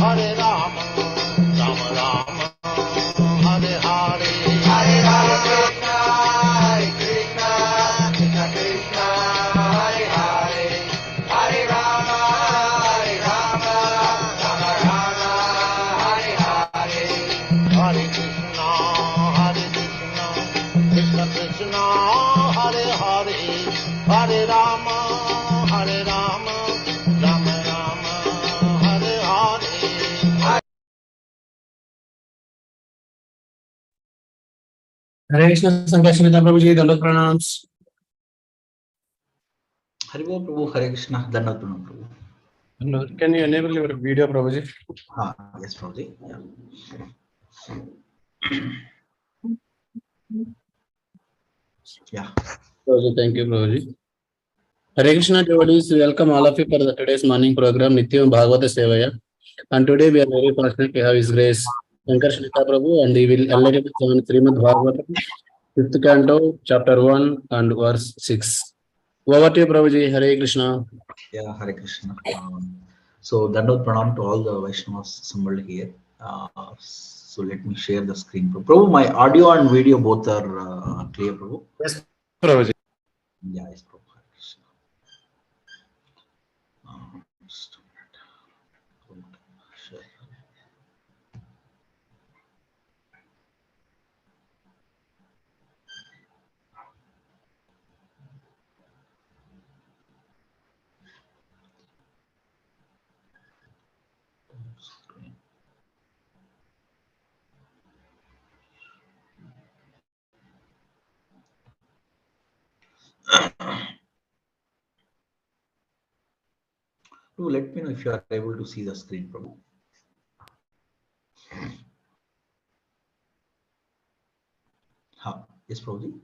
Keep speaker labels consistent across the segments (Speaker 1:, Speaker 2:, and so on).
Speaker 1: Hare Rama, Rama Rama, Hare Hare, Hare Krishna, Hare Krishna, Krishna Krishna, Hare Hare, Hare Rama, Rama Rama, Hare Hare, Hare Krishna, Krishna Krishna, Hare Hare, Hare Rama, Rama Rama, Hare Hare.
Speaker 2: Hare Krishna, Sankarshan, Prabhu ji, Dandavat Pranams.
Speaker 3: Hari Bol Prabhu, Hare Krishna, Dandavat Pranam Prabhu.
Speaker 2: Can you enable your video, Prabhu ji?
Speaker 3: Yes, Prabhu ji. Yeah.
Speaker 2: Prabhu ji, thank you, Prabhu ji. Hare Krishna, devotees, welcome all of you for today's morning program, Nityam Bhagavatha Sevaya. And today we are very fortunate to have His Grace Sankarshan Prabhu, and he will enlighten us on Srimad Bhagavata, 5th canto, chapter 1 and verse 6. Over to you, Prabhu ji. Hare Krishna.
Speaker 3: Yeah, Hare Krishna. So, Dandavat Pranam to all the Vaishnavas assembled here. So, let me share the screen. Prabhu, my audio and video both are clear, Prabhu?
Speaker 2: Yes, Prabhu ji.
Speaker 3: Yeah, yes, Prabhu. Hare Krishna. Just a minute. Share. Do let me know if you are able to see the screen, Prabhu. Yes, Prabhu.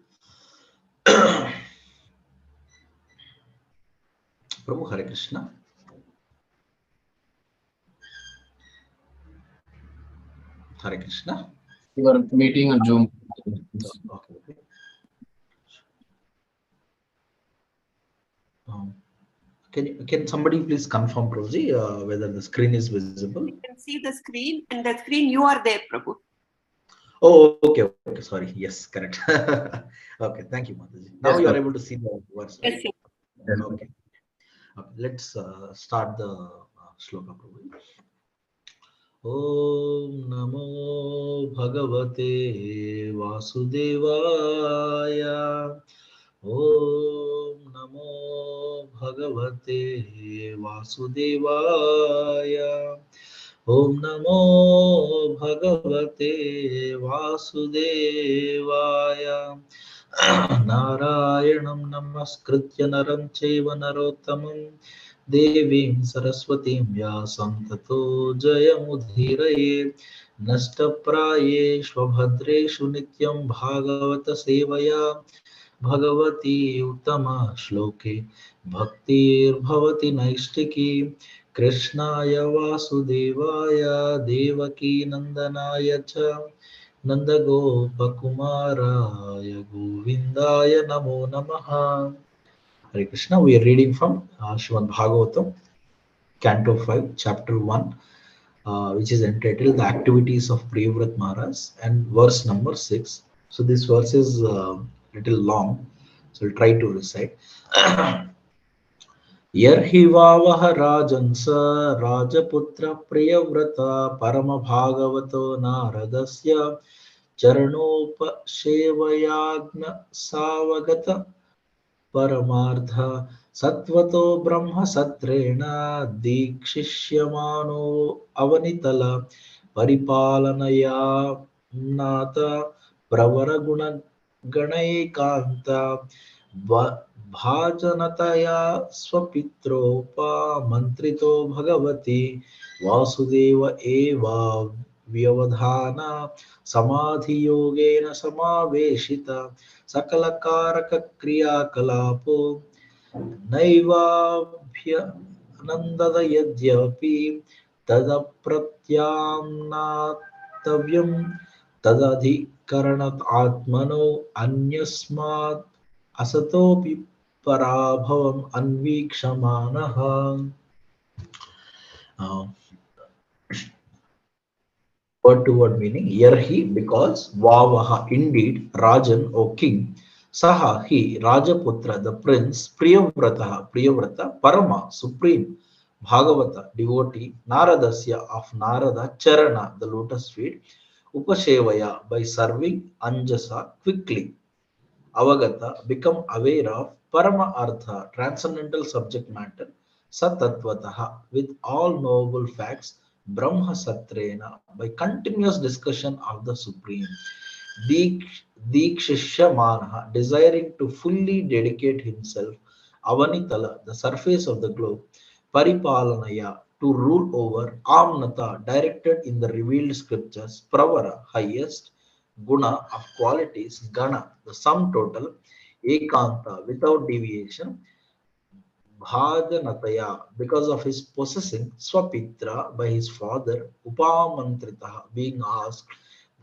Speaker 3: Prabhu, Hare Krishna. Hare Krishna.
Speaker 2: You are meeting on Zoom.
Speaker 3: Okay. Can somebody please confirm, Prabhuji, whether the screen is visible?
Speaker 4: You can see the screen, and the screen you are there, Prabhu.
Speaker 3: Oh, okay. Sorry. Yes, correct. Okay, thank you, Mataji. Now you are able to see the words. Right?
Speaker 4: Yes.
Speaker 3: Okay. Let's start the shloka, Prabhu. Om Namo Bhagavate Vasudevaya. Om Namo Bhagavate Vasudevaya. Om Namo Bhagavate Vasudevaya. Narayanam Namaskritya Naram Chaiva Narottamam Devim Saraswatim Vyasam Tato Jayamudhiraye Nashtapraye Shvabhadreshu Nityam Bhagavata Sevaya Bhagavati Uttama Shloke Bhaktir Bhavati Naistiki Krishnaya Vasudevaya Devaki Nandanaya Cha Nandagopakumaraya Govindaya Namo Namaha. Hare Krishna. We are reading from Srimad Bhagavatam, Canto 5, Chapter 1, which is entitled The Activities of Priyavrat Maharaj, and verse number 6. So this verse is little long, so we'll try to recite. Yarhi vavaha rajansa rajaputra priyavrata parama bhagavato naradasya charanopa shevayagna savagata paramartha satvato brahma satrena dikshishyamano avanitala paripalanaya nata pravara guna ganaikanta bhajanataya swapitropa mantrito bhagavati vasudeva eva vyavadhana samadhi yogena samaveshita सकलकारक क्रियाकलापो नैवाभ्यनन्दद यद्यपि तदप्रत्याम्नातव्यं तदधिकरणात् आत्मनो अन्यस्मात् असतोऽपि पराभवम् अन्वीक्षमाणः. word to word meaning. Yarhi, because, Vavaha, indeed, Rajan, O king, Saha, he, Rajaputra, the prince, Priyavrataha, Priyavrata, Parama, supreme, Bhagavata, devotee, Naradasya, of Narada, Charana, the lotus feet, Upashevaya, by serving, Anjasa, quickly, Avagata, become aware of, Parama Artha, transcendental subject matter, Satatvataha, with all knowable facts, Brahma Satrena, by continuous discussion of the Supreme, Dik, Dikshishya Manha, desiring to fully dedicate himself, Avanitala, the surface of the globe, Paripalanaya, to rule over, Amnata, directed in the revealed scriptures, Pravara, highest, Guna, of qualities, Gana, the sum total, Ekanta, without deviation, Bhajanataya, because of his possessing Swapitra by his father, Upamantritaha, being asked,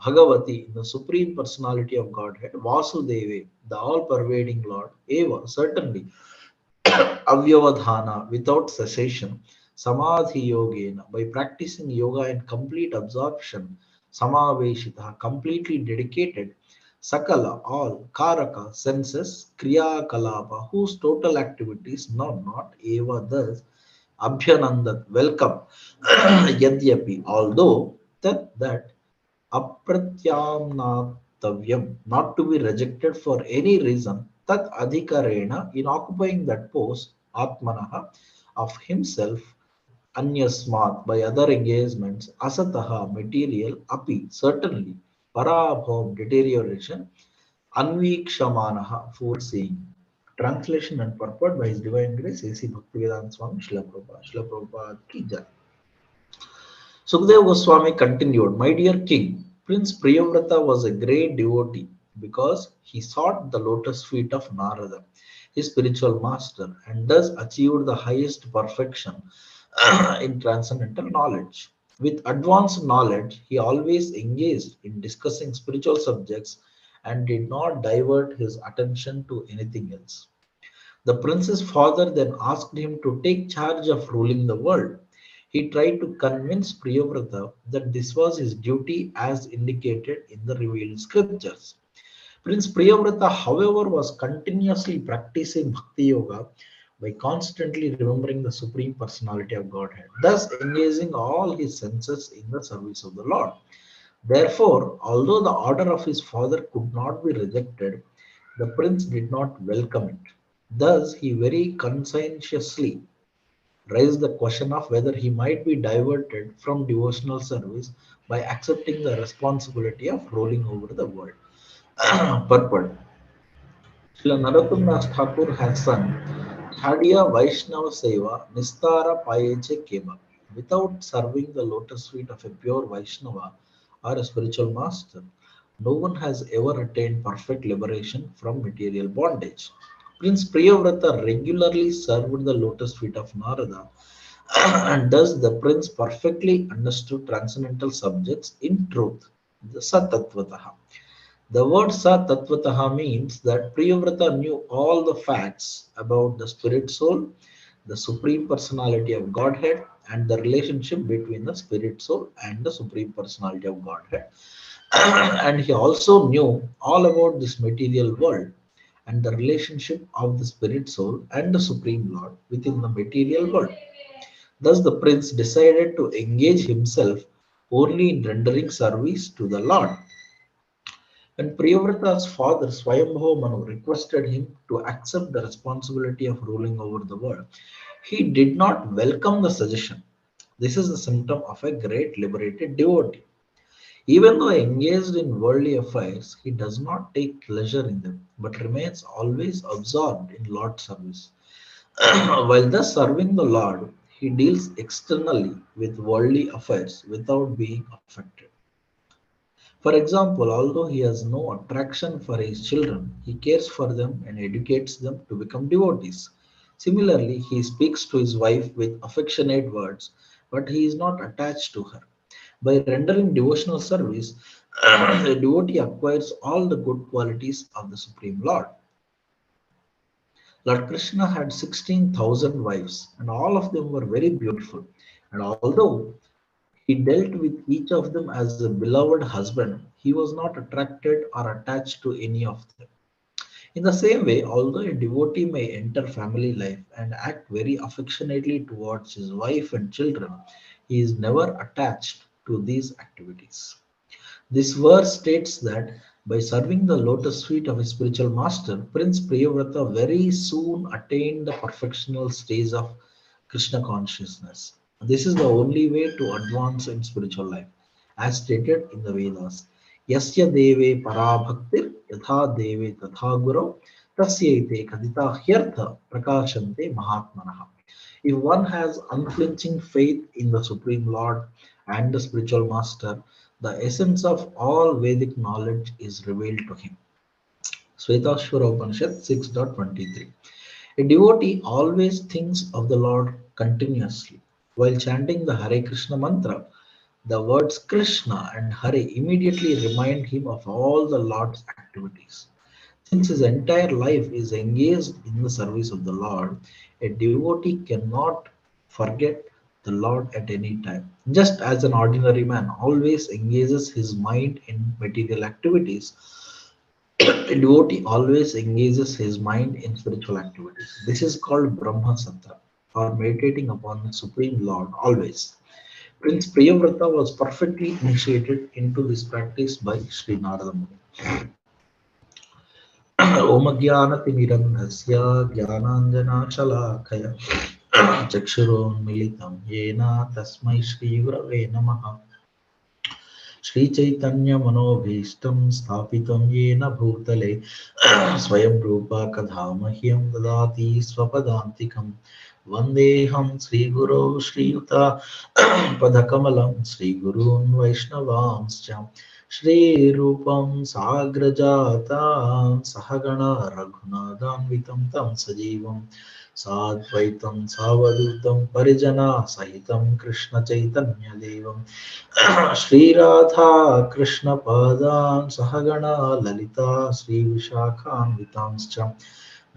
Speaker 3: Bhagavati, the Supreme Personality of Godhead, Vasudeve, the all pervading Lord, Eva, certainly, Avyavadhana, without cessation, Samadhi Yogena, by practicing yoga in complete absorption, Samaveshita, completely dedicated, Sakala, all, Karaka, senses, Kriya Kalapa, whose total activities, not Eva, thus, Abhyanandat, welcome, Yadyapi, although that apratyamnatavyam, not to be rejected for any reason, tat adhikarena, in occupying that post, atmanaha, of himself, anyasmat, by other engagements, asataha, material, api, certainly, parabhav, deterioration, anvikshamanaha, foreseeing. Translation and purport by His Divine Grace A.C. Bhaktivedanta Swami Srila Prabhupada. Srila Prabhupada ki jai. Sukadeva Goswami continued, my dear king, Prince Priyavrata was a great devotee because he sought the lotus feet of Narada, his spiritual master, and thus achieved the highest perfection in transcendental knowledge. With advanced knowledge, he always engaged in discussing spiritual subjects and did not divert his attention to anything else. The prince's father then asked him to take charge of ruling the world. He tried to convince Priyavrata that this was his duty as indicated in the revealed scriptures. Prince Priyavrata, however, was continuously practicing Bhakti Yoga by constantly remembering the Supreme Personality of Godhead, thus engaging all his senses in the service of the Lord. Therefore, although the order of his father could not be rejected, the prince did not welcome it. Thus, he very conscientiously raised the question of whether he might be diverted from devotional service by accepting the responsibility of ruling over the world. Purport. Srila Narottam Das Thakur has sung Thadiya Vaishnava Seva Nistara Payeche Keba. Without serving the lotus feet of a pure Vaishnava or a spiritual master, no one has ever attained perfect liberation from material bondage. Prince Priyavrata regularly served the lotus feet of Narada, and thus the prince perfectly understood transcendental subjects in truth, the Satatvataha. The word Sa Tattvataha means that Priyavrata knew all the facts about the spirit soul, the supreme personality of Godhead, and the relationship between the spirit soul and the supreme personality of Godhead. And he also knew all about this material world and the relationship of the spirit soul and the supreme Lord within the material world. Thus, the prince decided to engage himself only in rendering service to the Lord. When Priyavrata's father Swayambhava Manu requested him to accept the responsibility of ruling over the world, he did not welcome the suggestion. This is a symptom of a great liberated devotee. Even though engaged in worldly affairs, he does not take pleasure in them, but remains always absorbed in Lord's service. While thus serving the Lord, he deals externally with worldly affairs without being affected. For example, although he has no attraction for his children, he cares for them and educates them to become devotees. Similarly, he speaks to his wife with affectionate words, but he is not attached to her. By rendering devotional service, the devotee acquires all the good qualities of the Supreme Lord. Lord Krishna had 16,000 wives, and all of them were very beautiful. And although He dealt with each of them as a beloved husband. He was not attracted or attached to any of them. In the same way, although a devotee may enter family life and act very affectionately towards his wife and children, he is never attached to these activities. This verse states that by serving the lotus feet of his spiritual master, Prince Priyavrata very soon attained the perfectional stage of Krishna consciousness. This is the only way to advance in spiritual life, as stated in the Vedas. Yasya deve parabhaktir yatha deve tatha guru tasyaite kadita hyartha prakashante mahatmanaha. If one has unflinching faith in the Supreme Lord and the spiritual master, the essence of all Vedic knowledge is revealed to him. Svetashvara Upanishad 6.23. A devotee always thinks of the Lord continuously. While chanting the Hare Krishna mantra, the words Krishna and Hare immediately remind him of all the Lord's activities. Since his entire life is engaged in the service of the Lord, a devotee cannot forget the Lord at any time. Just as an ordinary man always engages his mind in material activities, a devotee always engages his mind in spiritual activities. This is called Brahma Sattva, or meditating upon the Supreme Lord always. Prince Priyavrata was perfectly initiated into this practice by Sri Narada Muni. Om Jnanatimirandhasya Jnananjanashalakhaya Chakshurunmilitam Yena Tasmai Shri Gurave Namaha. Shri Chaitanya Manobhishtam Sthapitam Yena Bhutale Swayam Rupa Kadhamahyam Dadati Swapadantikam Vandeham Sri Guru Shri Yuta Padakamalam Sri Gurun Vaishnavamscha Shri Rupam Sagrajata Sahagana Raghunadanvitam Tam Sajivam Sadvaitam Savadutam Parijana Sahitam Krishna Chaitanya Devam Shri Radha Krishna Padan Sahagana Lalita Sri Vishakhan Vitanscha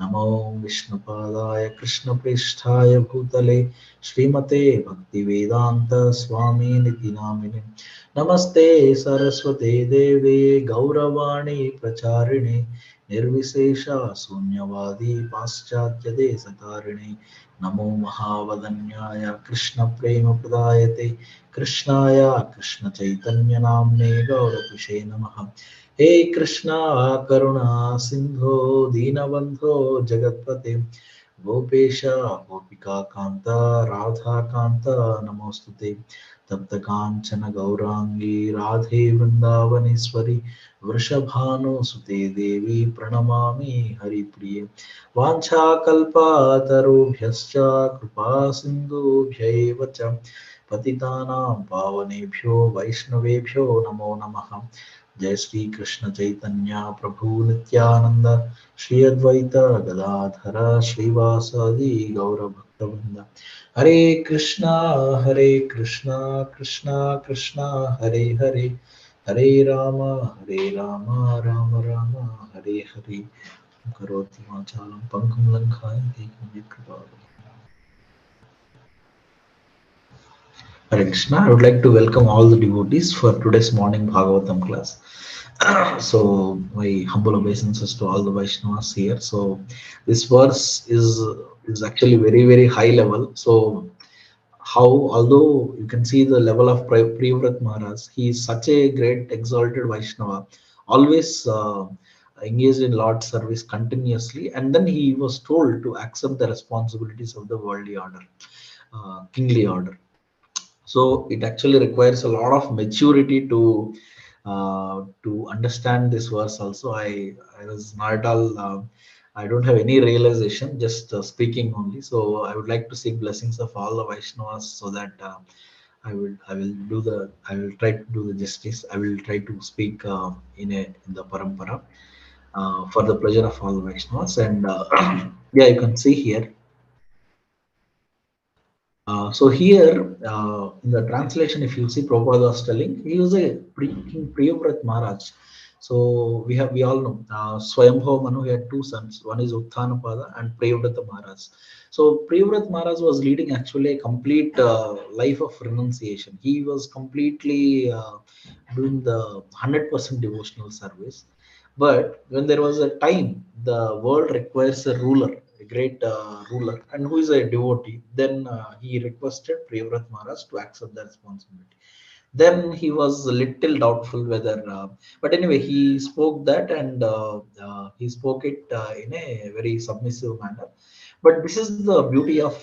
Speaker 3: Namo Vishnupadaya Krishna Pristhaya Bhutale Srimate Bhaktivedanta Swami Niti Namine Namaste Saraswate Deve Gauravani Pracharine Nirvisesha Sunyavadi Paschatya Desatarine Namo Mahavadanyaya Krishna Prema Pradayate Krishnaya Krishna Chaitanya Namne Gaurapishe Namaha He Krishna Karuna Sindho Dinabandho Jagatpate Gopesha Gopika Kanta Radha Kanta Namostute Tapta Kanchana Gaurangi Radhe Vrindavaneshwari Vrishabhanu Sute Devi Pranamami Hari Priye Vancha Kalpa Tarubhyascha Kripa Sindhu Bhyaevacha Patitanam Pavanebhyo Vaishnavebhyo Namo Namaha Jai Sri Krishna Chaitanya Prabhu Nityananda Shri Advaita Gadadhara Srivasadi Gaura Bhaktavinda Hare Krishna Krishna Krishna Hare Hare Hare Rama Rama Rama Hare Hare Karoti Vachalam Pankum Lankhayam Ekam Hare Krishna. I would like to welcome all the devotees for today's morning Bhagavatam class. So my humble obeisances to all the Vaishnavas here. So this verse is actually very high level. So how, although you can see the level of Priyavrat Maharaj, he is such a great exalted Vaishnava, always engaged in Lord's service continuously, and then he was told to accept the responsibilities of the worldly order, kingly order. So it actually requires a lot of maturity to understand this verse. Also, I was not at all. I don't have any realization, just speaking only. So I would like to seek blessings of all the Vaishnavas, so that I will try to do the justice. I will try to speak in the parampara for the pleasure of all the Vaishnavas. And yeah, you can see here. So here in the translation, if you see Prabhupada was telling, he was a King Priyavrat Maharaj. So we all know Swayambhava Manu, he had two sons. One is Uttanapada and Priyavrata Maharaj. So Priyavrata Maharaj was leading actually a complete life of renunciation. He was completely doing the 100% devotional service. But when there was a time the world requires a ruler, a great ruler, and who is a devotee, then he requested Priyavrata Maharaj to accept the responsibility. Then he was a little doubtful whether, but anyway, he spoke that, and he spoke it in a very submissive manner. But this is the beauty of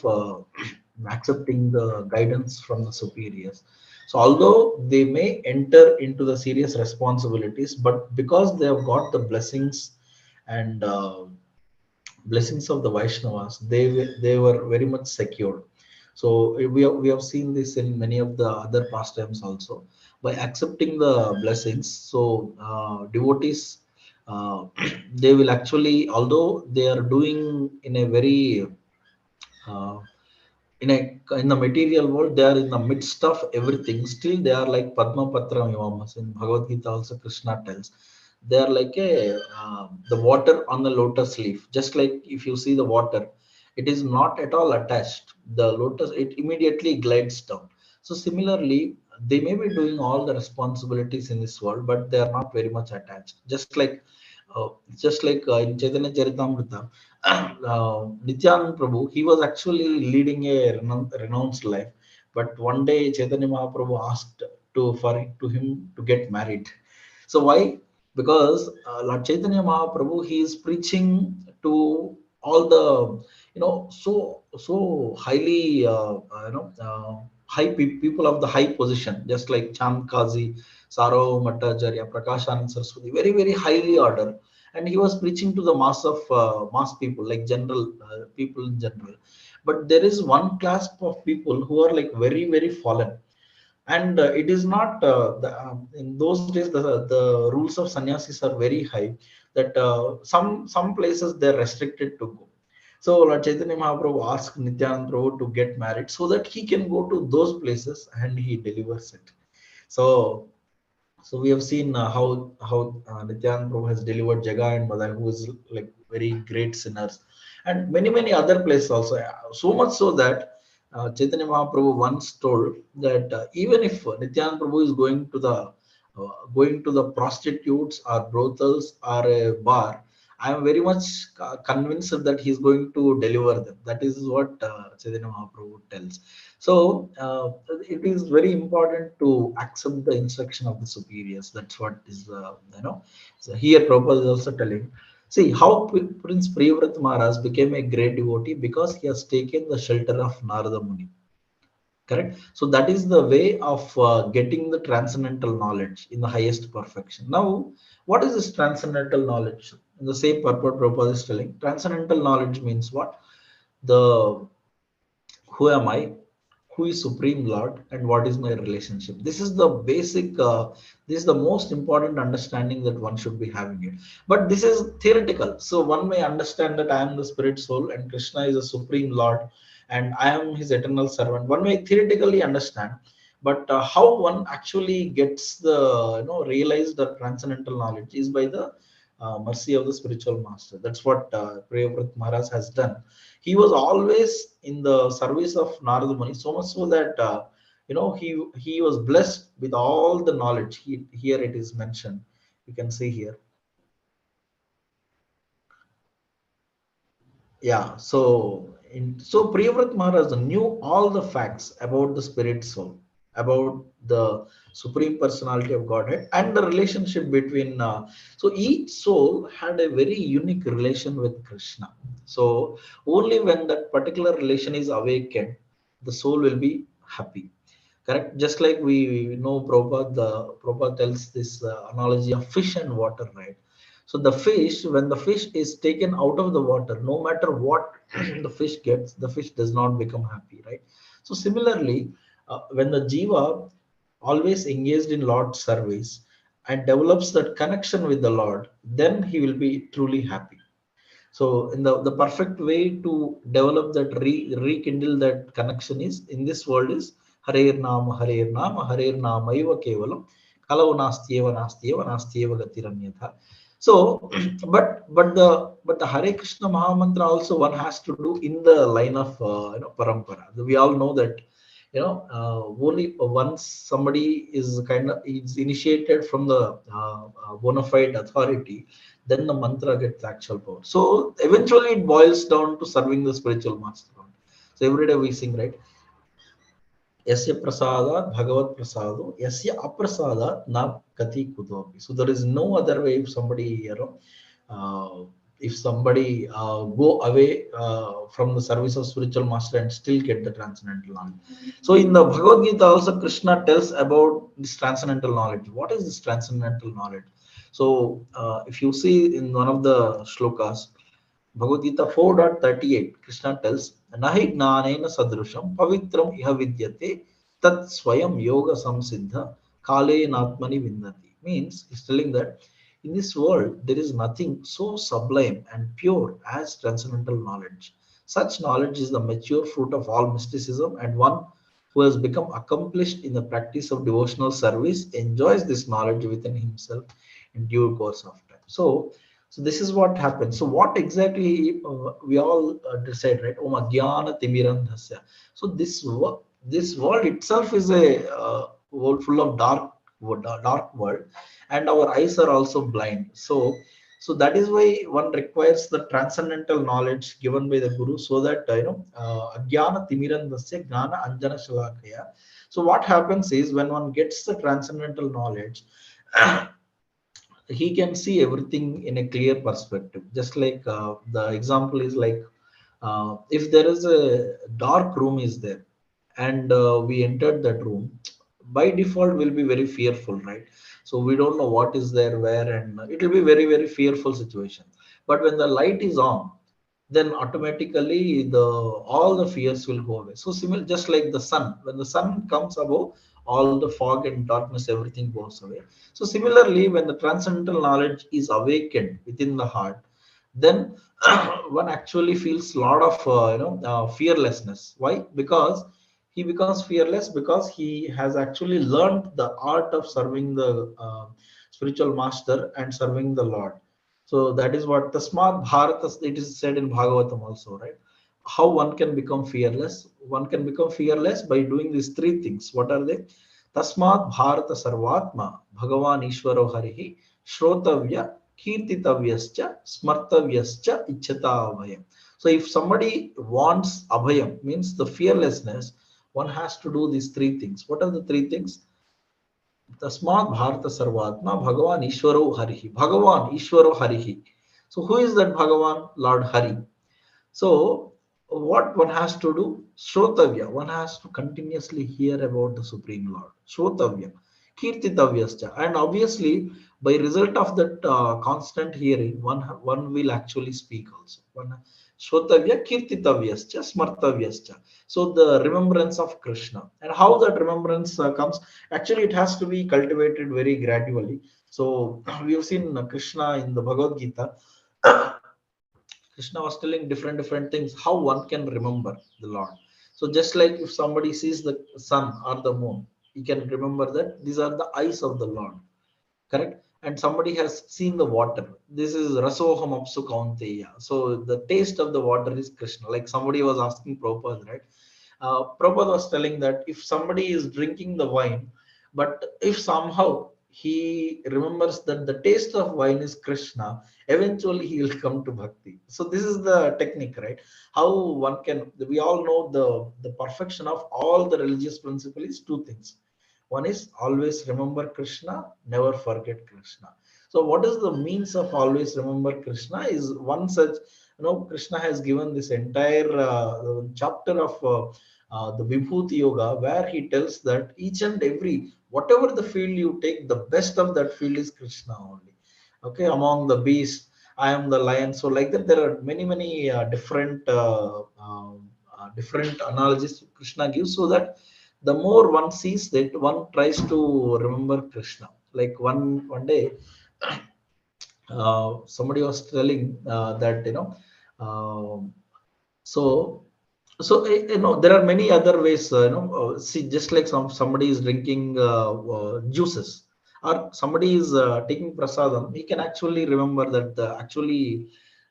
Speaker 3: accepting the guidance from the superiors. So although they may enter into the serious responsibilities, but because they have got the blessings and blessings of the Vaishnavas, they were very much secured. So we have seen this in many of the other pastimes also. By accepting the blessings, so devotees, uh, they will actually, although they are doing in a very uh, in the material world, they are in the midst of everything. Still, they are like Padma Patram Ivamas. In Bhagavad Gita, also Krishna tells they are like a the water on the lotus leaf. Just like if you see the water, it is not at all attached. The lotus, it immediately glides down. So similarly, they may be doing all the responsibilities in this world, but they are not very much attached. Uh, in Chaitanya Charitamrita, Nityan Prabhu, he was actually leading a renounced life. But one day Chaitanya Mahaprabhu asked to him to get married. So why? Because Lord Chaitanya Mahaprabhu, he is preaching to all the, so highly high people of the high position, just like Chand Kazi, Saro Bhattacharya, Prakashanand Saraswati, very very highly order, and he was preaching to the mass people, like general people in general. But there is one class of people who are like very very fallen, and it is not in those days the rules of sannyasis are very high, that some places they're restricted to go. So Lord Chaitanya Mahaprabhu asked Nityananda Prabhu to get married so that he can go to those places and he delivers it. So so we have seen how Nityan Prabhu has delivered Jaga and Madan, who is like very great sinners, and many many other places also. So much so that Chaitanya Mahaprabhu once told that even if Nityan Prabhu is going to the prostitutes or brothels or a bar, I am very much convinced that he is going to deliver them. That is what Chaitanya Mahaprabhu tells. So it is very important to accept the instruction of the superiors. That's what is So here Prabhupada is also telling. See how Prince Priyavrat Maharaj became a great devotee because he has taken the shelter of Narada Muni. Correct. So that is the way of getting the transcendental knowledge in the highest perfection. Now, what is this transcendental knowledge? In the same purport, Prabhupada is telling, transcendental knowledge means what? The who am I, who is Supreme Lord, and what is my relationship. This is the basic, this is the most important understanding that one should be having it. But this is theoretical. So one may understand that I am the spirit soul and Krishna is a Supreme Lord and I am his eternal servant. One may theoretically understand, but how one actually gets the realize the transcendental knowledge is by the mercy of the spiritual master. That's what Priyavrat Maharaj has done. He was always in the service of Narada Muni, so much so that he was blessed with all the knowledge. Here it is mentioned. You can see here. Yeah. So Priyavrat Maharaj knew all the facts about the spirit soul, about the supreme personality of Godhead, and the relationship between. So each soul had a very unique relation with Krishna. So only when that particular relation is awakened, the soul will be happy. Correct. Just like we know Prabhupada tells this analogy of fish and water, right? So the fish, when the fish is taken out of the water, no matter what the fish gets, the fish does not become happy, right? So similarly, when the jiva always engaged in Lord's service and develops that connection with the Lord, then he will be truly happy. So in the perfect way to develop that rekindle that connection is in this world is Harer Nama Harer Nama Harer Nama Eva Kevalam Kalau nastyeva nastyeva nastyeva gatiranyatha. So, but the Hare Krishna Mahamantra also one has to do in the line of parampara. We all know that only once somebody is initiated from the bona fide authority, then the mantra gets actual power. So eventually it boils down to serving the spiritual master. So every day we sing, right? Yasya prasada bhagavat prasado yasya aprasada na kati kudopi. So there is no other way. If somebody go away from the service of spiritual master and still get the transcendental knowledge. So in the Bhagavad Gita also Krishna tells about this transcendental knowledge. What is this transcendental knowledge? So if you see in one of the shlokas, Bhagavad Gita 4.38, Krishna tells, Nahi gnanena sadrusham pavitram iha vidyate tat swayam yoga samsiddha kale natmani vindati. Means he's telling that in this world there is nothing so sublime and pure as transcendental knowledge. Such knowledge is the mature fruit of all mysticism, and one who has become accomplished in the practice of devotional service enjoys this knowledge within himself in due course of time. So this is what happens. So what exactly we all decide, right? Om Agyana Timirandhasya. So this world itself is a world full of dark world, and our eyes are also blind. So that is why one requires the transcendental knowledge given by the Guru, so that Agyana Timirandhasya Gnana Anjana Shalakaya. So what happens is when one gets the transcendental knowledge, he can see everything in a clear perspective. Just like the example is like, if there is a dark room is there, and we entered that room, by default we'll be very fearful, right? So we don't know what is there where, and it will be very very fearful situation. But when the light is on, then automatically the all the fears will go away. So similar, just like the sun, when the sun comes above, all the fog and darkness, everything goes away. So similarly, when the transcendental knowledge is awakened within the heart, then one actually feels a lot of fearlessness. Why? Because he becomes fearless because he has actually learned the art of serving the spiritual master and serving the Lord. So that is what the smart Bharata, it is said in Bhagavatam also, right? How one can become fearless? One can become fearless by doing these three things. What are they? Tasmat Bharata Sarvatma Bhagavan Ishvaro Harihi Shrotavya Kirtitavyascha Smartavyascha Ichchata Abhayam. So if somebody wants Abhayam, means the fearlessness, one has to do these three things. What are the three things? Tasmat Bharata Sarvatma Bhagavan Ishvaro Harihi. Bhagavan Ishvaro Harihi. So who is that Bhagavan? Lord Hari. So what one has to do? Shrotavya. One has to continuously hear about the Supreme Lord. Shrotavya. Kirtitavyascha. And obviously, by result of that constant hearing, one will actually speak also. Shrotavya Kirtitavyascha Smartavyascha. So the remembrance of Krishna. And how that remembrance comes? Actually, it has to be cultivated very gradually. So we have seen Krishna in the Bhagavad Gita. Krishna was telling different things how one can remember the Lord. So just like if somebody sees the sun or the moon, he can remember that these are the eyes of the Lord, correct? And somebody has seen the water. This is Rasoham Apsu Kaunteya. So the taste of the water is Krishna. Like somebody was asking Prabhupada, right? Prabhupada was telling that if somebody is drinking the wine, but if somehow he remembers that the taste of wine is Krishna, eventually he will come to bhakti. So this is the technique, right? How one can, we all know the perfection of all the religious principle is two things. One is always remember Krishna, never forget Krishna. So what is the means of always remember Krishna is one such, Krishna has given this entire chapter of the Vibhuti Yoga, where he tells that each and every, whatever the field you take, the best of that field is Krishna only. Okay, among the beasts, I am the lion. So like that, there are many different analogies Krishna gives, so that the more one sees that, one tries to remember Krishna. Like one day, somebody was telling that so there are many other ways. See, just like somebody is drinking juices, or somebody is taking prasadam, he can actually remember that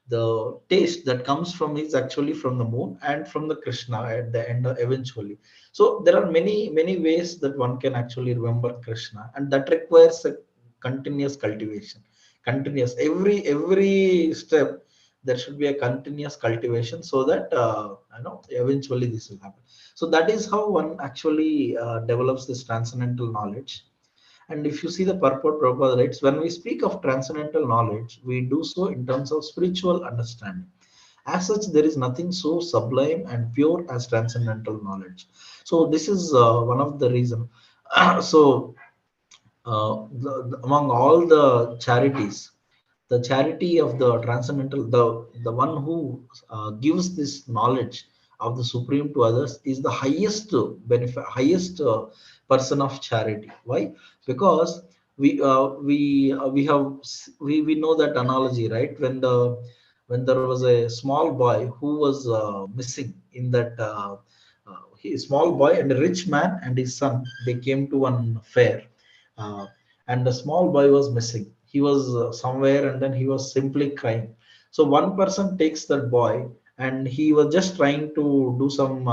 Speaker 3: the taste that comes from is actually from the moon and from the Krishna at the end eventually. So there are many ways that one can actually remember Krishna, and that requires a continuous cultivation. Continuous, every step there should be a continuous cultivation, so that eventually this will happen. So that is how one actually develops this transcendental knowledge. And if you see the purport Prabhupada writes, when we speak of transcendental knowledge, we do so in terms of spiritual understanding. As such, there is nothing so sublime and pure as transcendental knowledge. So this is one of the reasons. So among all the charities, the charity of the transcendental, the one who gives this knowledge of the supreme to others, is the highest benefit, highest person of charity. Why? Because we know that analogy, right? When there was a small boy who was missing in that small boy and a rich man and his son, they came to one fair, uh, and the small boy was missing. He was somewhere, and then he was simply crying. So one person takes that boy, and he was just trying to do some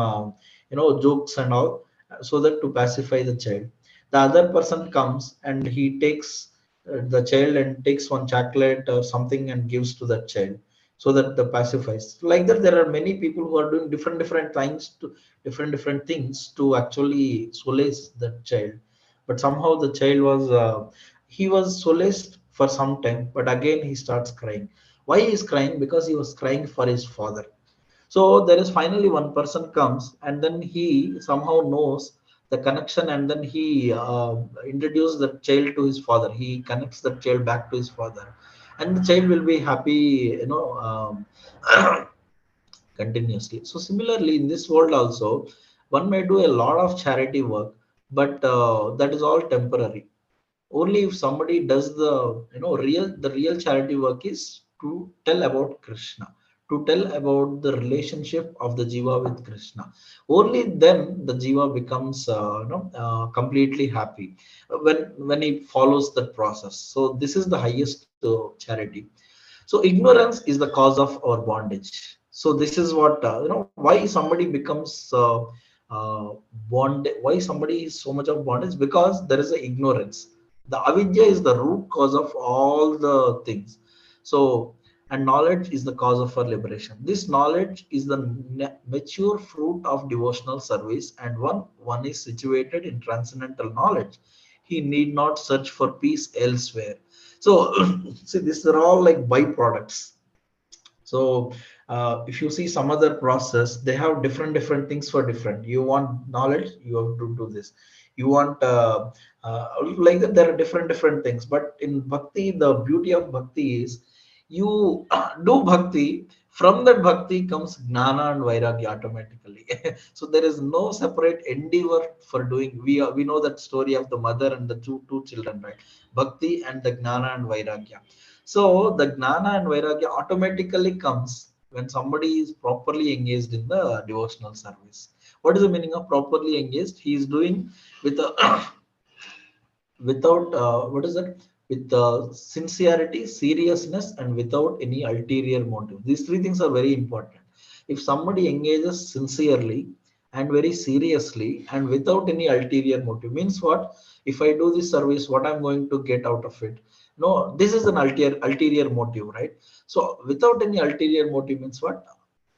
Speaker 3: jokes and all, so that to pacify the child. The other person comes and he takes the child and takes one chocolate or something and gives to that child, so that the pacifies. Like that, there are many people who are doing different things to different things to actually solace that child. But somehow the child was he was solaced for some time, but again he starts crying. Why he is crying? Because he was crying for his father. So there is finally one person comes, and then he somehow knows the connection, and then he introduces the child to his father. He connects the child back to his father, and the child will be happy, continuously. So similarly, in this world also, one may do a lot of charity work, but that is all temporary. Only if somebody does the real charity work is to tell about Krishna, to tell about the relationship of the jiva with Krishna. Only then the jiva becomes completely happy, when he follows that process. So this is the highest charity. So ignorance is the cause of our bondage. So this is what why somebody becomes bond, why somebody is so much of bondage, because there is a ignorance. The avidya is the root cause of all the things. So, and knowledge is the cause of our liberation. This knowledge is the mature fruit of devotional service, and one is situated in transcendental knowledge, he need not search for peace elsewhere. So see, these are all like byproducts. So if you see some other process, they have different things for different. You want knowledge, you have to do this. You want like that, there are different things. But in bhakti, the beauty of bhakti is you do bhakti. From that bhakti comes gnana and vairagya automatically. So there is no separate endeavor for doing. We know that story of the mother and the two children, right? Bhakti and the gnana and vairagya. So the gnana and vairagya automatically comes when somebody is properly engaged in the devotional service. What is the meaning of properly engaged? He is doing with a without what is that? With sincerity, seriousness, and without any ulterior motive. These three things are very important. If somebody engages sincerely and very seriously and without any ulterior motive, means what? If I do this service, what I'm going to get out of it? No, this is an ulterior motive, right? So without any ulterior motive means what?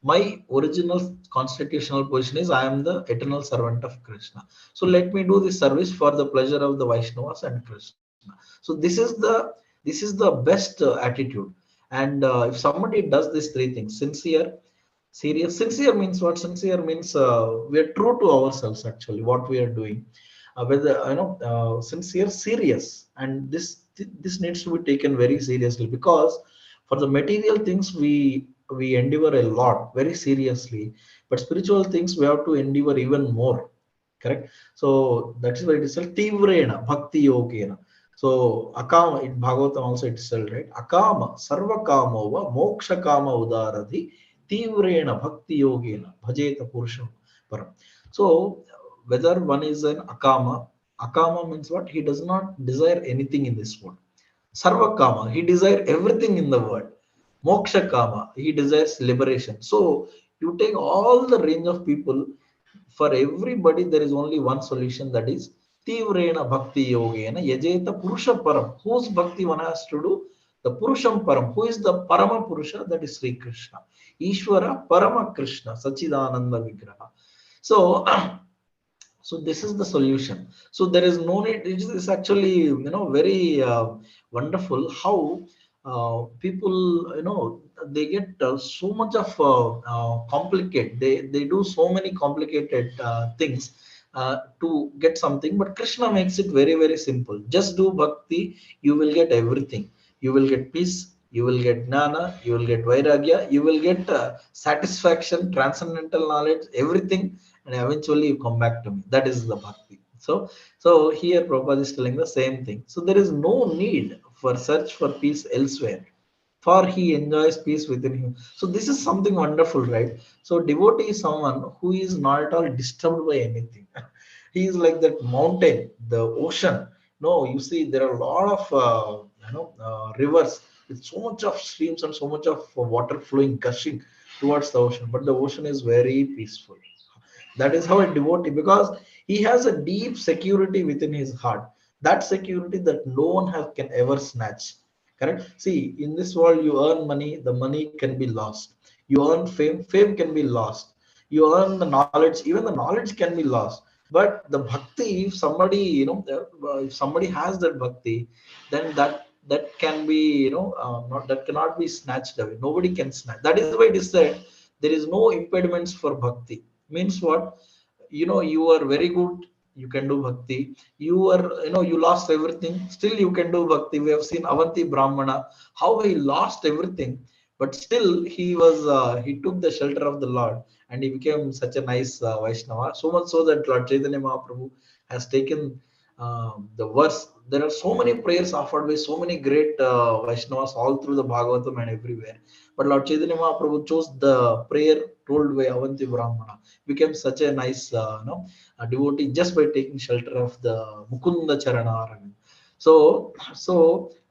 Speaker 3: My original constitutional position is I am the eternal servant of Krishna. So let me do this service for the pleasure of the Vaishnavas and Krishna. So this is the best attitude. And if somebody does these three things: sincere, serious. Sincere means what? Sincere means we are true to ourselves. Actually, what we are doing, whether sincere, serious, and this needs to be taken very seriously, because for the material things we endeavor a lot very seriously, but spiritual things we have to endeavor even more. Correct. So that is why it is called tivrena bhakti yogena. So akama in Bhagavatam also it is said, right? Akama sarva kamova moksha kama udaradhi tivrena bhakti yogena bhajeta purusham param. So whether one is an akama, Akama means what? He does not desire anything in this world. Sarvakama, he desires everything in the world. Moksha Kama, he desires liberation. So you take all the range of people, for everybody there is only one solution, that is Tivrena Bhakti Yogena Yajeta Purusha Param. Whose Bhakti one has to do? The Purusham Param. Who is the Parama Purusha? That is Sri Krishna. Ishvara Parama Krishna, Sachidananda Vigraha. So so this is the solution. So there is no need. It is actually very wonderful how people they get so much of complicate, they do so many complicated things to get something, but Krishna makes it very very simple. Just do bhakti, you will get everything. You will get peace, you will get jnana, you will get vairagya, you will get satisfaction, transcendental knowledge, everything, and eventually you come back to me. That is the bhakti. So here Prabhupada is telling the same thing. So there is no need for search for peace elsewhere, for he enjoys peace within him. So this is something wonderful, right? So devotee is someone who is not at all disturbed by anything. He is like that mountain, the ocean. No, you see there are a lot of rivers with so much of streams and so much of water flowing, gushing towards the ocean, but the ocean is very peaceful. That is how a devotee, because he has a deep security within his heart, that security that no one can ever snatch. Correct? See, in this world, you earn money, the money can be lost. You earn fame, fame can be lost. You earn the knowledge, even the knowledge can be lost. But the bhakti, if somebody, if somebody has that bhakti, then that can be, not, that cannot be snatched away. Nobody can snatch. That is why it is said there is no impediments for bhakti. Means what? You are very good, you can do bhakti. You are, you lost everything, still you can do bhakti. We have seen Avanti Brahmana, how he lost everything, but still he took the shelter of the Lord, and he became such a nice Vaishnava. So much so that Lord Chaitanya Mahaprabhu has taken the verse. There are so many prayers offered by so many great Vaishnavas all through the Bhagavatam and everywhere, but Lord Chaitanya Mahaprabhu chose the prayer told by Avanti Brahmana, became such a nice devotee just by taking shelter of the Mukunda Charana. So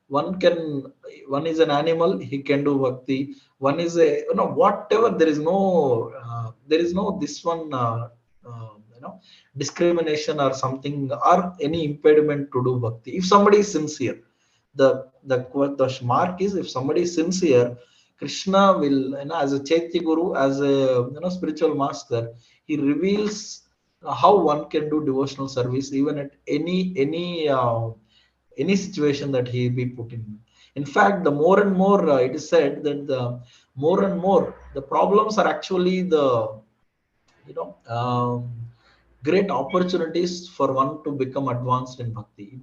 Speaker 3: one can, one is an animal, he can do bhakti. One is a, whatever, there is no this one discrimination or something, or any impediment to do bhakti if somebody is sincere. The mark is, if somebody is sincere, Krishna will, as a Chaitya Guru, as a spiritual master, he reveals how one can do devotional service even at any situation that he be put in. In fact, the more and more it is said that the more and more the problems are actually the you know great opportunities for one to become advanced in bhakti.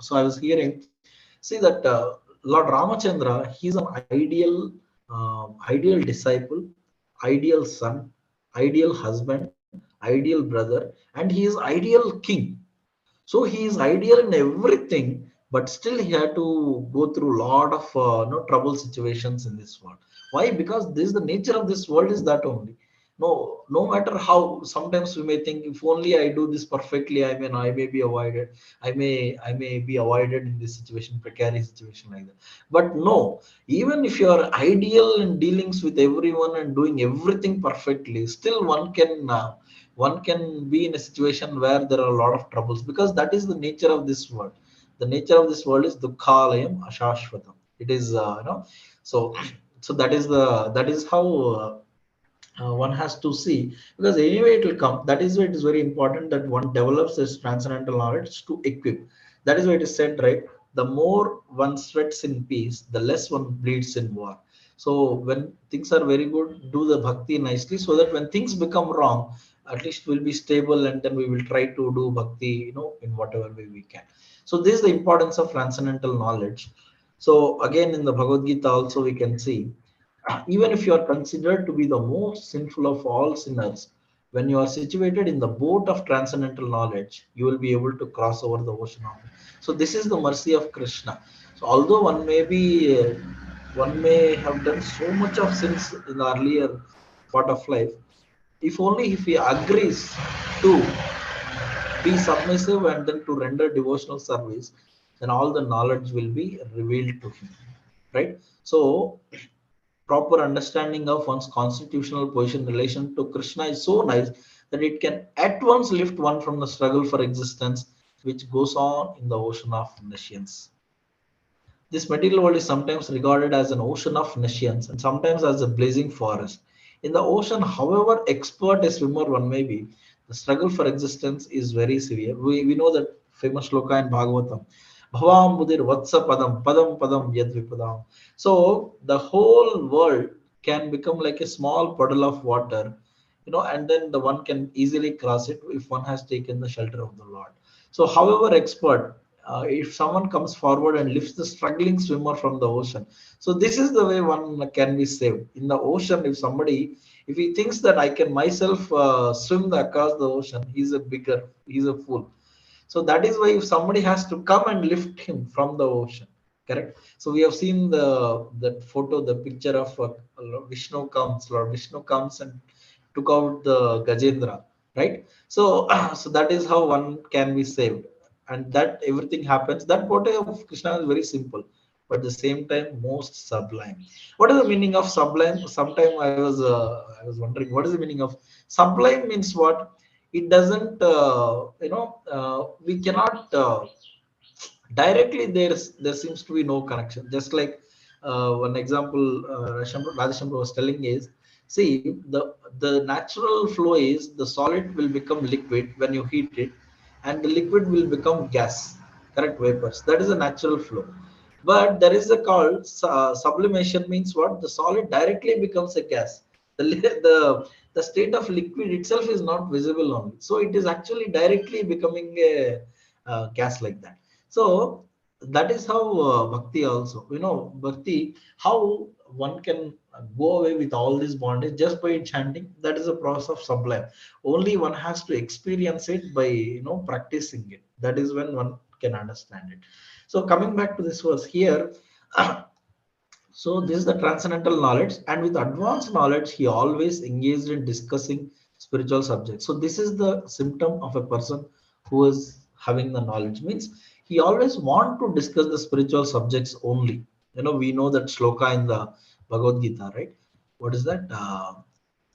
Speaker 3: So I was hearing, see that Lord Ramachandra, he's an ideal disciple, ideal son, ideal husband, ideal brother, and he is ideal king. So he is ideal in everything, but still he had to go through a lot of trouble situations in this world. Why? Because this is the nature of this world, is that only. No matter how, sometimes we may think, if only I do this perfectly, I may be avoided. I may be avoided in this situation, precarious situation like that. But no, even if you are ideal in dealings with everyone and doing everything perfectly, still one can be in a situation where there are a lot of troubles, because that is the nature of this world. The nature of this world is dukkhalayam ashashvatam. It is so so that is how one has to see, because anyway it will come. That is why it is very important that one develops this transcendental knowledge to equip. That is why it is said, right? The more one sweats in peace, the less one bleeds in war. So when things are very good, do the bhakti nicely, so that when things become wrong, at least we'll be stable, and then we will try to do bhakti in whatever way we can. So this is the importance of transcendental knowledge. So again, in the Bhagavad Gita also we can see, even if you are considered to be the most sinful of all sinners, when you are situated in the boat of transcendental knowledge, you will be able to cross over the ocean of it. So this is the mercy of Krishna. So although one may have done so much of sins in the earlier part of life, if only if he agrees to be submissive and then to render devotional service, then all the knowledge will be revealed to him, right? So proper understanding of one's constitutional position in relation to Krishna is so nice that it can at once lift one from the struggle for existence which goes on in the ocean of nescience. This material world is sometimes regarded as an ocean of nescience and sometimes as a blazing forest. In the ocean, however expert a swimmer one may be, the struggle for existence is very severe. We know that famous shloka in Bhagavatam. Bhavam Budir Vatsa Padam Padam Padam Yadvipadam. So the whole world can become like a small puddle of water, and then the one can easily cross it if one has taken the shelter of the Lord. So, however expert, if someone comes forward and lifts the struggling swimmer from the ocean, so this is the way one can be saved. In the ocean, if he thinks that I can myself swim across the ocean, he's a fool. So that is why if somebody has to come and lift him from the ocean, correct? So we have seen that photo, the picture of Lord Vishnu comes and took out the Gajendra, right? So so that is how one can be saved, and that everything happens. That portrait of Krishna is very simple, but at the same time most sublime. What is the meaning of sublime? Sometime I was wondering what is the meaning of sublime means what? It doesn't we cannot directly, there seems to be no connection, just like one example Radheshamra was telling is, see, the natural flow is the solid will become liquid when you heat it, and the liquid will become gas, correct? Vapors, that is a natural flow. But there is a called sublimation, means what? The solid directly becomes a gas. The state of liquid itself is not visible only, so it is actually directly becoming a gas, like that. So that is how bhakti also, bhakti, how one can go away with all this bondage just by chanting. That is a process of sublime. Only one has to experience it by practicing it. That is when one can understand it. So coming back to this verse here, so this is the transcendental knowledge, and with advanced knowledge, he always engaged in discussing spiritual subjects. So this is the symptom of a person who is having the knowledge. Means he always want to discuss the spiritual subjects only. We know that shloka in the Bhagavad Gita, right? What is that?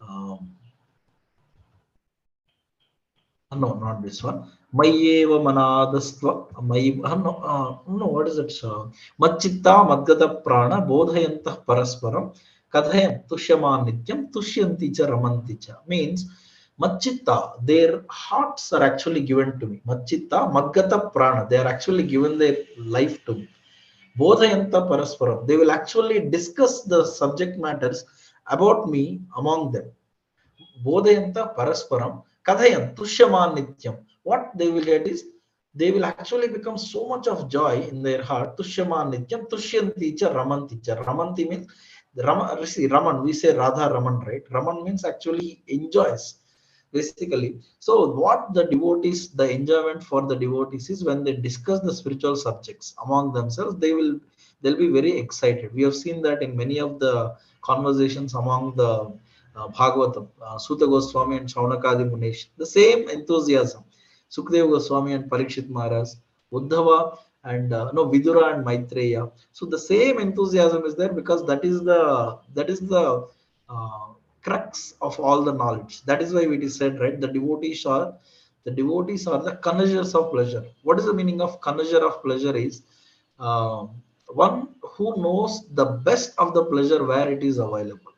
Speaker 3: Um, no, not this one. Mayeva manadastva. No, what is it? Machitta madgata prana bodhayantah parasparam kadhayam tushyaman nityam tushyanti cha ramanti cha. Means Machitta, their hearts are actually given to me. Machitta madgata prana, they are actually given their life to me. Bodhayanta parasparam, they will actually discuss the subject matters about me among them. Bodhayanta parasparam kadhayam tushyaman nityam. What they will get is, they will actually become so much of joy in their heart. Tushyaman nityam tushyanti cha ramanti cha. Ramanti means see, Raman, we say Radha Raman, right? Raman means actually enjoys, basically. So what the devotees, the enjoyment for the devotees is when they discuss the spiritual subjects among themselves, they'll be very excited. We have seen that in many of the conversations among the Bhagavatam, Suta Goswami and Shaunakadi Munesh, the same enthusiasm. Sukadeva Goswami and Parikshit Maharaj, Uddhava and Vidura and Maitreya. So the same enthusiasm is there, because that is the uh, crux of all the knowledge. That is why it is said, right? The devotees are the connoisseurs of pleasure. What is the meaning of connoisseur of pleasure? Is uh, one who knows the best of the pleasure where it is available.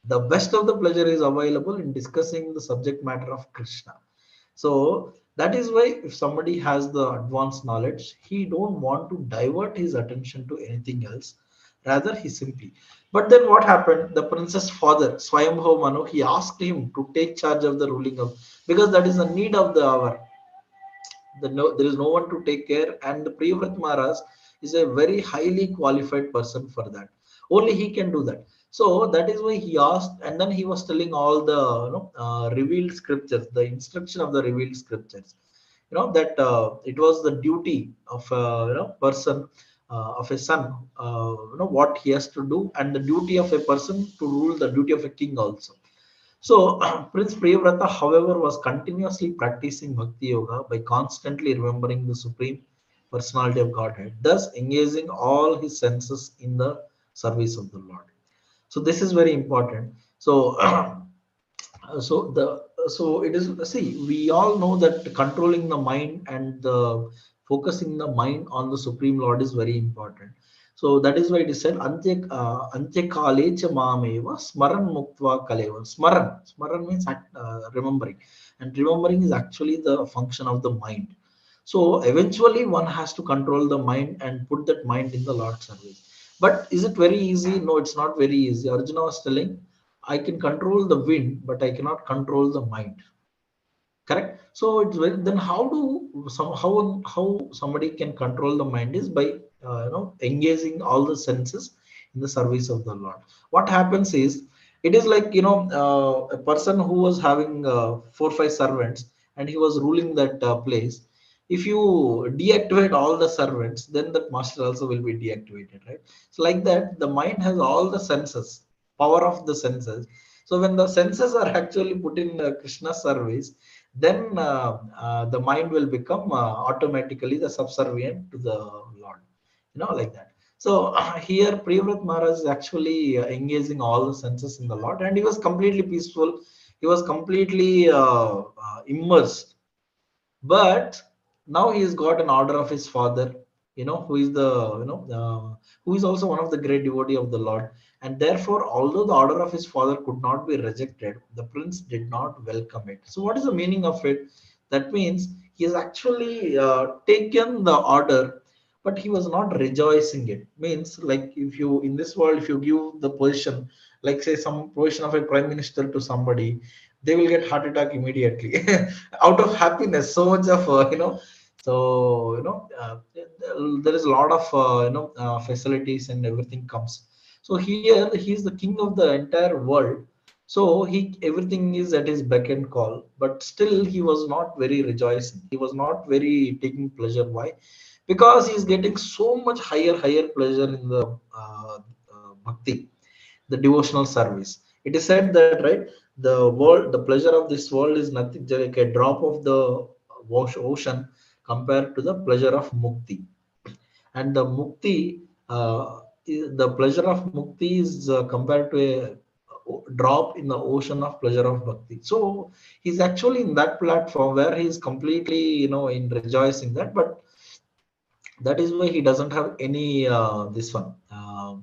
Speaker 3: The best of the pleasure is available in discussing the subject matter of Krishna. So that is why if somebody has the advanced knowledge, he don't want to divert his attention to anything else. Rather, he simply. But then what happened? The princess father, Swayambhav Manu, he asked him to take charge of the ruling of, because that is the need of the hour. There is no one to take care, and the Priyavrat Maharaj is a very highly qualified person for that. Only he can do that. So that is why he asked, and then he was telling all the revealed scriptures, the instruction of the revealed scriptures. That it was the duty of a person, of a son, what he has to do, and the duty of a person to rule, the duty of a king also. So Prince Priyavrata, however, was continuously practicing Bhakti Yoga by constantly remembering the Supreme Personality of Godhead, thus engaging all his senses in the service of the Lord. So this is very important. So so it is, see, we all know that controlling the mind and the focusing the mind on the Supreme Lord is very important. So that is why it is said ante kale cha mameva smaran muktva kaleva. Smaran means remembering, and remembering is actually the function of the mind. So eventually one has to control the mind and put that mind in the Lord's service. But is it very easy? No, it's not very easy. Arjuna was telling, I can control the wind, but I cannot control the mind. Correct. So it's very, then how do how somebody can control the mind is by engaging all the senses in the service of the Lord. What happens is, it is like, a person who was having 4 5 servants, and he was ruling that place. If you deactivate all the servants, then that master also will be deactivated, right? So like that, the mind has all the senses, power of the senses. So when the senses are actually put in Krishna service, then the mind will become automatically the subservient to the Lord, like that. So here Priyavrat Maharaj is actually engaging all the senses in the Lord, and he was completely peaceful. He was completely immersed. But now he has got an order of his father, who is the who is also one of the great devotee of the Lord. And therefore, although the order of his father could not be rejected, the prince did not welcome it. So what is the meaning of it? That means he has actually taken the order, but he was not rejoicing it. Means, like, if you, in this world, if you give the position, like say some position of a prime minister to somebody, they will get heart attack immediately out of happiness. So much of so there is a lot of facilities and everything comes. So here he is the king of the entire world. So he, everything is at his beck and call, but still he was not very rejoicing. He was not very taking pleasure. Why? Because he is getting so much higher pleasure in the bhakti, the devotional service. It is said that, right, the pleasure of this world is nothing, just like a drop of the ocean compared to the pleasure of mukti. And the mukti, the pleasure of mukti is compared to a drop in the ocean of pleasure of bhakti. So he's actually in that platform where he's completely, in rejoicing that. But that is why he doesn't have any this one uh,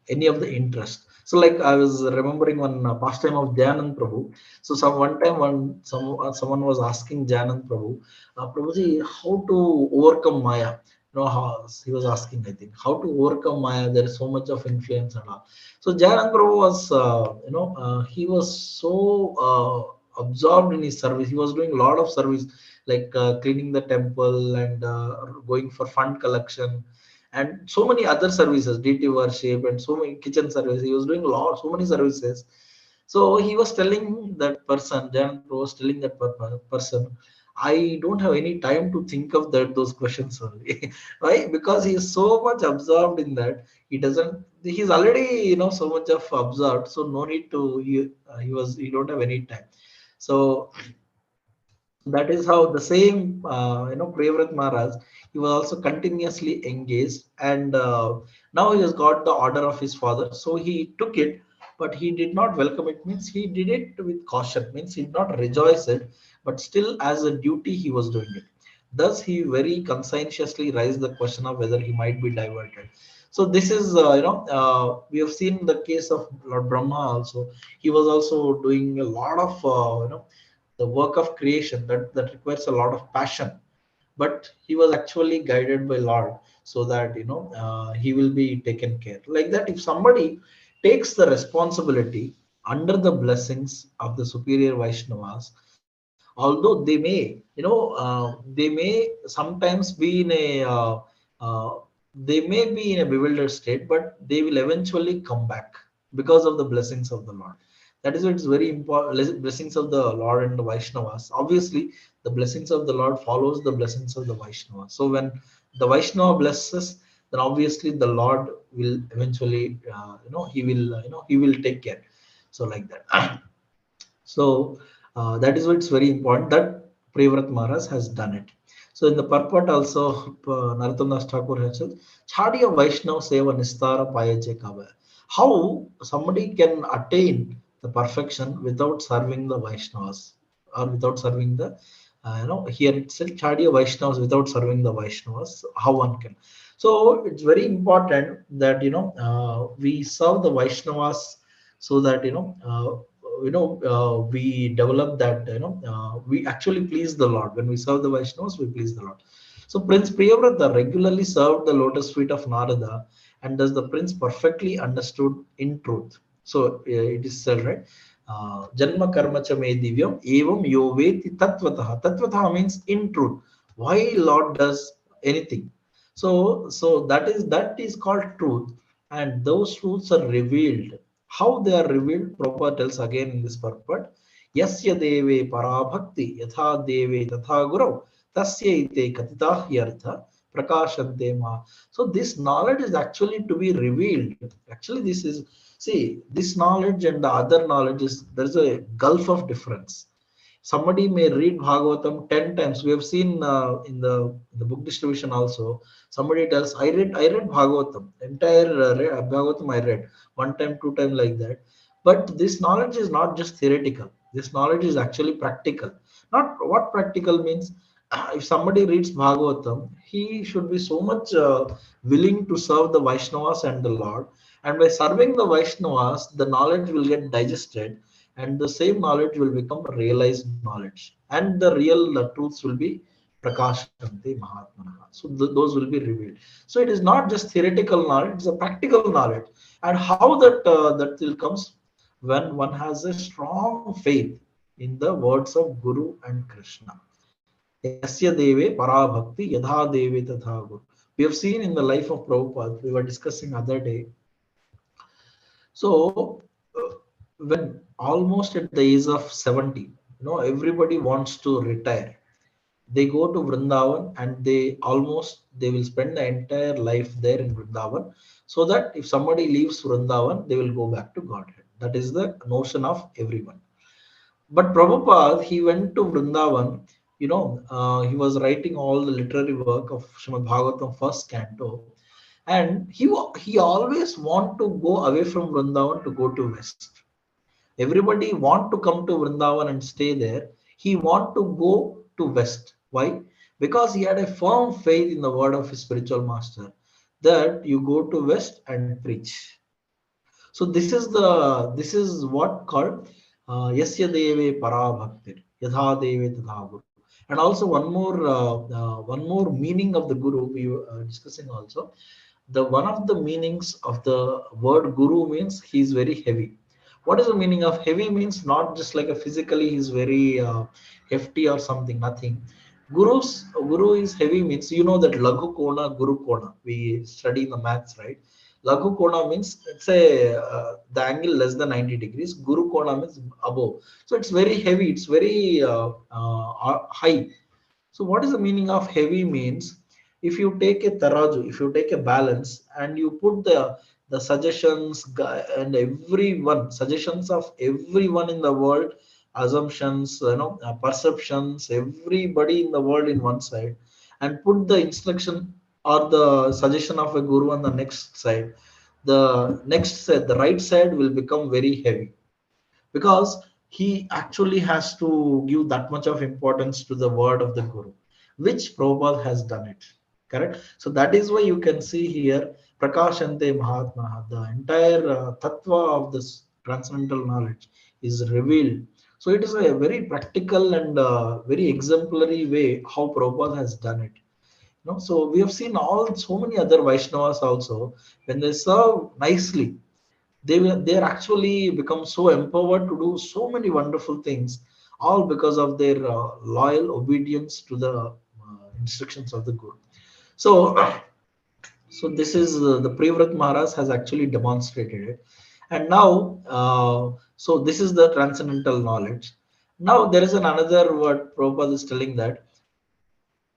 Speaker 3: any of the interest. So like I was remembering one pastime of Dhyanand Prabhu. So one time someone was asking Dhyanand Prabhu, Prabhuji, how to overcome Maya? How he was asking, I think, how to overcome Maya. There is so much of influence and all. So Dhyanand Prabhu was he was so absorbed in his service. He was doing a lot of service, like cleaning the temple and going for fund collection and so many other services, DT worship and so many kitchen services. He was doing so many services. So he was telling that person, Jan was telling that person, I don't have any time to think of those questions only. Why? Because he is so much absorbed in that. He doesn't. He's already, so much of absorbed. So no need to. He don't have any time. So that is how the same Priyavrat Maharaj, he was also continuously engaged. And now he has got the order of his father, so he took it, but he did not welcome it. Means he did it with caution, means he did not rejoice it, but still as a duty he was doing it. Thus he very conscientiously raised the question of whether he might be diverted. So this is we have seen the case of Lord Brahma also. He was also doing a lot of the work of creation that requires a lot of passion, but he was actually guided by Lord, so that he will be taken care. Like that, if somebody takes the responsibility under the blessings of the superior Vaishnavas, although they may they may sometimes be in a uh, they may be in a bewildered state, but they will eventually come back because of the blessings of the Lord. That is why it's very important. Blessings of the Lord and the Vaishnavas. Obviously, the blessings of the Lord follows the blessings of the Vaishnava. So when the Vaishnava blesses, then obviously the Lord will eventually, he will take care. So like that. So that is why it's very important that Prevrat Maharaj has done it. So in the purport also, Narottam Das Thakur has said, Chadiya Vaishnav Seva Nistara Payaje Kava. How somebody can attain the perfection without serving the Vaishnavas or without serving the, here itself, Chadiya Vaishnavas without serving the Vaishnavas, how one can. So it's very important that, we serve the Vaishnavas so that, we develop that, we actually please the Lord. When we serve the Vaishnavas, we please the Lord. So Prince Priyavrata regularly served the lotus feet of Narada, and thus the prince perfectly understood in truth. So it is said, right? Janma karma cha me divyam evam yo veti tatvataha. Tatvataha means in truth. Why Lord does anything? So that is called truth, and those truths are revealed. How they are revealed, Prabhupada tells again in this purport, Yasya deve parabhakti yatha deve tatha guru tasya ite katita hyartha prakashante ma. So this knowledge is actually to be revealed. Actually, this knowledge and the other knowledge there's a gulf of difference. Somebody may read Bhagavatam 10 times. We have seen in the book distribution also. Somebody tells, I read Bhagavatam, entire Bhagavatam I read 1 time, 2 time like that. But this knowledge is not just theoretical. This knowledge is actually practical. Not what practical means. If somebody reads Bhagavatam, he should be so much willing to serve the Vaishnavas and the Lord. And by serving the Vaishnavas, the knowledge will get digested, and the same knowledge will become realized knowledge, and the real truths will be prakashanti mahatmana. So those will be revealed. So it is not just theoretical knowledge, it's a practical knowledge. And how that will comes when one has a strong faith in the words of Guru and Krishna. Yasya deve parabhakti yadha deve tatha guru. We have seen in the life of Prabhupada, we were discussing other day. So when almost at the age of 70, everybody wants to retire. They go to Vrindavan, and they will spend the entire life there in Vrindavan, so that if somebody leaves Vrindavan, they will go back to Godhead. That is the notion of everyone. But Prabhupada, he went to Vrindavan. He was writing all the literary work of Srimad Bhagavatam first canto, and he always want to go away from Vrindavan to go to West. Everybody want to come to Vrindavan and stay there. He want to go to West. Why? Because he had a firm faith in the word of his spiritual master that you go to West and preach. So this is what called Yasya Deve Parabhaktir Yadha Deve Tadha Guru. And also one more meaning of the Guru we were discussing also. One of the meanings of the word Guru means he is very heavy. What is the meaning of heavy? Means not just like a physically he's very hefty or something, nothing. Guru is heavy means, that Laghu Kona, Guru Kona. We study in the maths, right? Laghu Kona means it's the angle less than 90 degrees. Guru Kona means above. So it's very heavy, it's very high. So what is the meaning of heavy means? If you take a taraju, if you take a balance, and you put the suggestions and suggestions of everyone in the world, assumptions, perceptions, everybody in the world in one side, and put the instruction or the suggestion of a guru on the next side, the right side will become very heavy, because he actually has to give that much of importance to the word of the Guru, which Prabhupada has done it. Correct? So that is why you can see here, Prakashante Mahatma, the entire tattva of this transcendental knowledge is revealed. So it is a very practical and very exemplary way how Prabhupada has done it. So we have seen so many other Vaishnavas also, when they serve nicely, they are actually become so empowered to do so many wonderful things, all because of their loyal obedience to the instructions of the Guru. So this is the Privrat Maharaj has actually demonstrated it. And now so this is the transcendental knowledge. Now there is another word Prabhupada is telling, that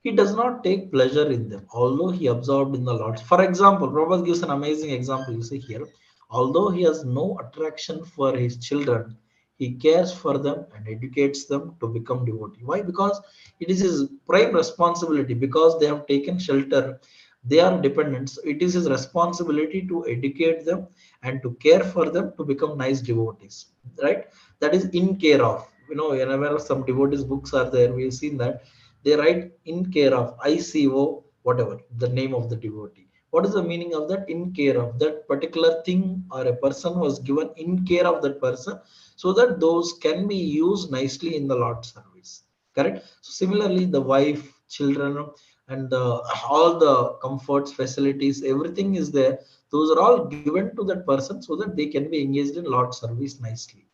Speaker 3: he does not take pleasure in them, although he absorbed in the Lord. For example, Prabhupada gives an amazing example. You see here, Although he has no attraction for his children, he cares for them and educates them to become devotee. Why? Because it is his prime responsibility, because they have taken shelter, they are dependents. It is his responsibility to educate them and to care for them to become nice devotees, right? That is in care of. Whenever some devotees books are there, we have seen that they write in care of, ICO, whatever the name of the devotee. What is the meaning of that? In care of that particular thing or a person was given in care of that person, so that those can be used nicely in the Lord's service. Correct. So similarly, the wife, children, and all the comforts, facilities, everything is there. Those are all given to that person so that they can be engaged in Lord's service nicely.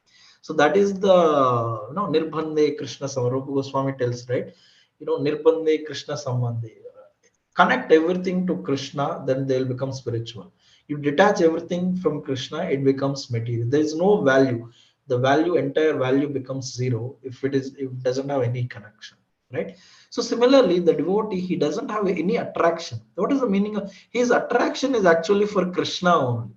Speaker 3: So that is the Nirbande Krishna Samarupa Goswami tells, right? Nirbande Krishna Sambandhe. Connect everything to Krishna, then they'll become spiritual. You detach everything from Krishna, it becomes material. There is no value. The value, entire value becomes zero if it doesn't have any connection, right? So similarly, the devotee, he doesn't have any attraction. What is the meaning of his attraction? Is actually for Krishna only.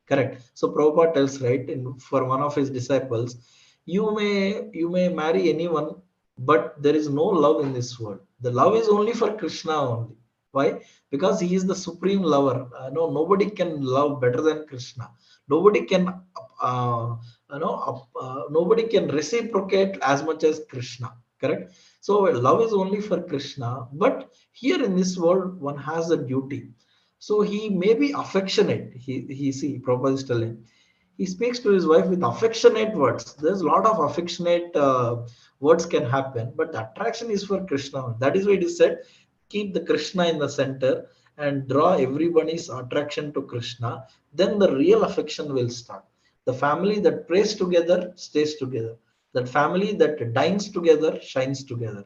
Speaker 3: Correct. So Prabhupada tells, right, for one of his disciples, you may marry anyone, but there is no love in this world. The love is only for Krishna only. Why? Because he is the supreme lover. No, nobody can love better than Krishna. Nobody can, nobody can reciprocate as much as Krishna. Correct. So love is only for Krishna, but here in this world, one has a duty. So he may be affectionate. He see, Prabhupada is telling. He speaks to his wife with affectionate words. There's a lot of affectionate words can happen, but the attraction is for Krishna. That is why it is said, keep the Krishna in the center and draw everybody's attraction to Krishna. Then the real affection will start. The family that prays together stays together. That family that dines together shines together.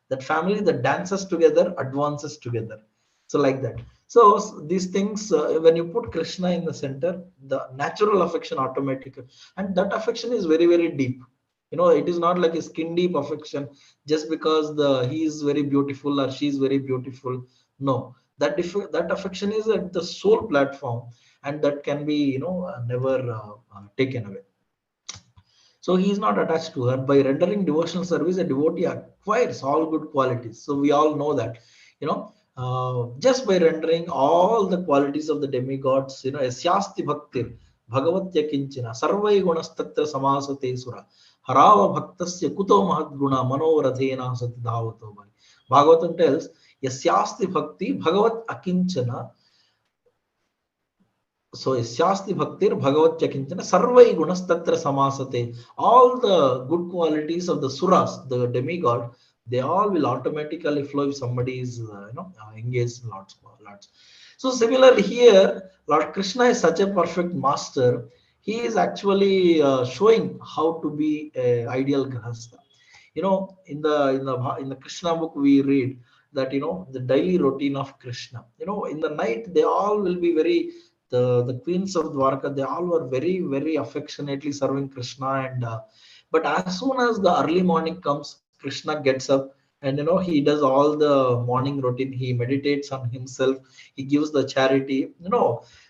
Speaker 3: That family that dances together advances together. So like that. So these things, when you put Krishna in the center, the natural affection automatically, and that affection is very, very deep. It is not like a skin deep affection just because he is very beautiful or she is very beautiful. No, that affection is at the soul platform, and that can be never taken away. So he is not attached to her. By rendering devotional service, a devotee acquires all good qualities. So we all know that, just by rendering all the qualities of the demigods, yasyasti bhaktir, bhagavatya kinchina, sarvai gunastatra samasate sura, harava bhaktasya kuto mahadguna manoradhena satidhavato bhai. Bhagavatam tells, yasyasti bhakti, bhagavat akinchana, so Shasti Bhaktir Bhagavat Chakinchana Sarvai Gunastatra Samasate. All the good qualities of the Suras, the demigod, they all will automatically flow if somebody is engaged in Lord's. So similarly here, Lord Krishna is such a perfect master. He is actually showing how to be an ideal grahastha. In the Krishna book we read that the daily routine of Krishna. In the night they all will be very, the queens of Dwarka, they all were very, very affectionately serving Krishna, and but as soon as the early morning comes, Krishna gets up and he does all the morning routine. He meditates on himself. He gives the charity.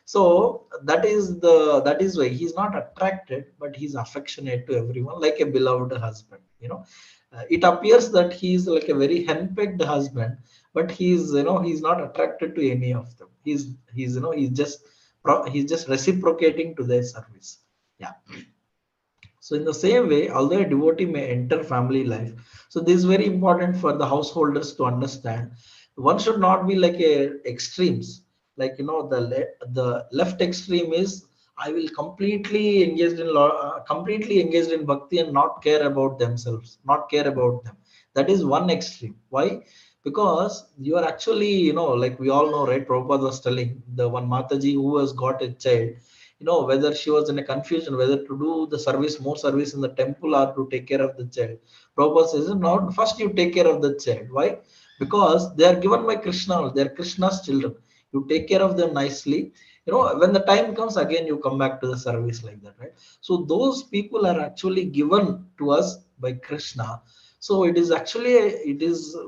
Speaker 3: So that is why he's not attracted, but he's affectionate to everyone, like a beloved husband. It appears that he's like a very henpecked husband, but he's not attracted to any of them. He's just reciprocating to their service. Yeah. So in the same way, although a devotee may enter family life, so this is very important for the householders to understand. One should not be like a extremes. Like the left extreme is, I will completely engaged in bhakti and not care about themselves, not care about them. That is one extreme. Why? Because you are actually, like we all know, right? Prabhupada was telling the one Mataji who has got a child, whether she was in a confusion whether to do the service, more service in the temple or to take care of the child. Prabhupada says, no, first you take care of the child. Why? Because they are given by Krishna, they are Krishna's children. You take care of them nicely. When the time comes, again you come back to the service, like that, right? So those people are actually given to us by Krishna. So it is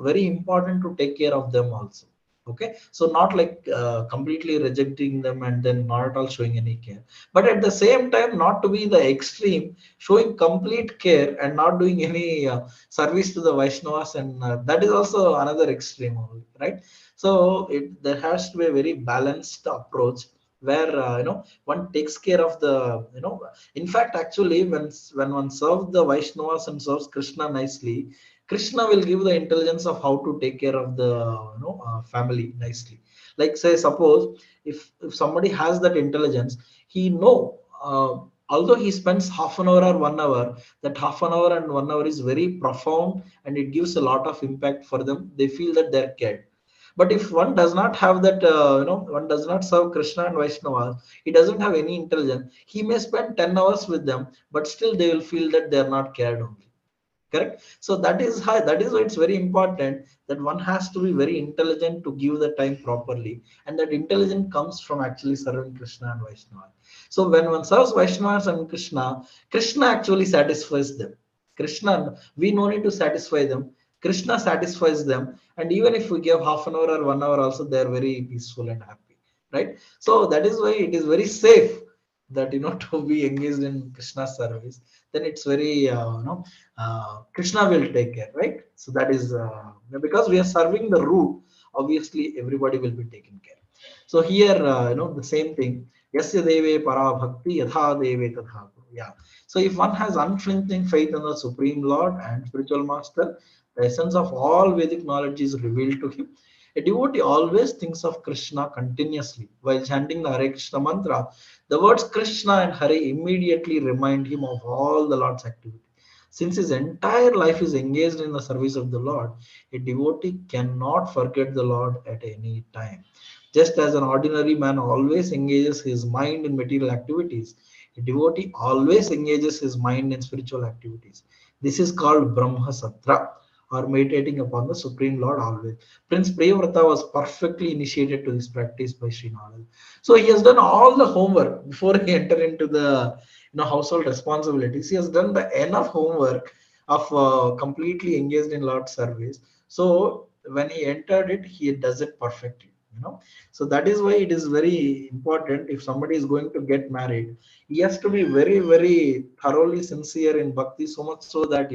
Speaker 3: very important to take care of them also. Okay, so not like completely rejecting them and then not at all showing any care, but at the same time not to be the extreme, showing complete care and not doing any service to the Vaishnavas, and that is also another extreme only, right? So there has to be a very balanced approach where one takes care of the in fact actually when one serves the Vaishnavas and serves Krishna nicely, Krishna will give the intelligence of how to take care of the family nicely. Like say suppose if somebody has that intelligence, he know although he spends half an hour or 1 hour, that half an hour and 1 hour is very profound and it gives a lot of impact for them. They feel that they're cared. But if one does not have that, one does not serve Krishna and Vaishnava, he doesn't have any intelligence. He may spend 10 hours with them, but still they will feel that they are not cared only. Correct. So that is why it's very important that one has to be very intelligent to give the time properly, and that intelligence comes from actually serving Krishna and Vaishnava. So when one serves Vaishnavas and Krishna, Krishna actually satisfies them. Krishna, we no need to satisfy them. Krishna satisfies them, and even if we give half an hour or 1 hour also, they are very peaceful and happy, right? So that is why it is very safe that to be engaged in Krishna service. Then it's very Krishna will take care, right? So that is because we are serving the root, obviously everybody will be taken care. So here, the same thing. Yasya deve para bhakti yatha deve tatha kuru. Yeah. So if one has unflinching faith in the Supreme Lord and spiritual master, the essence of all Vedic knowledge is revealed to him. A devotee always thinks of Krishna continuously while chanting the Hare Krishna mantra. The words Krishna and Hare immediately remind him of all the Lord's activity. Since his entire life is engaged in the service of the Lord, a devotee cannot forget the Lord at any time. Just as an ordinary man always engages his mind in material activities, a devotee always engages his mind in spiritual activities. This is called Brahma Satra, or meditating upon the Supreme Lord always. Prince Priyavrata was perfectly initiated to this practice by Sri Narada. So he has done all the homework before he entered into the household responsibilities. He has done the enough homework of completely engaged in Lord's service. So when he entered it, he does it perfectly. So that is why it is very important. If somebody is going to get married, he has to be very, very thoroughly sincere in bhakti, so much so that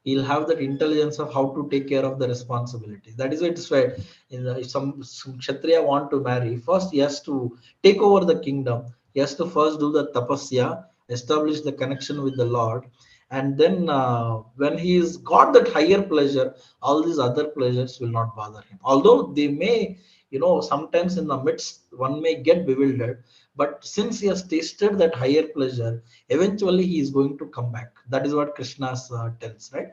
Speaker 3: he'll have that intelligence of how to take care of the responsibilities. That is why it's why if some kshatriya want to marry, first he has to take over the kingdom. He has to first do the tapasya, establish the connection with the Lord, and then when he's got that higher pleasure, all these other pleasures will not bother him. Although they may, sometimes in the midst one may get bewildered, but since he has tasted that higher pleasure, eventually he is going to come back. That is what Krishna tells, right?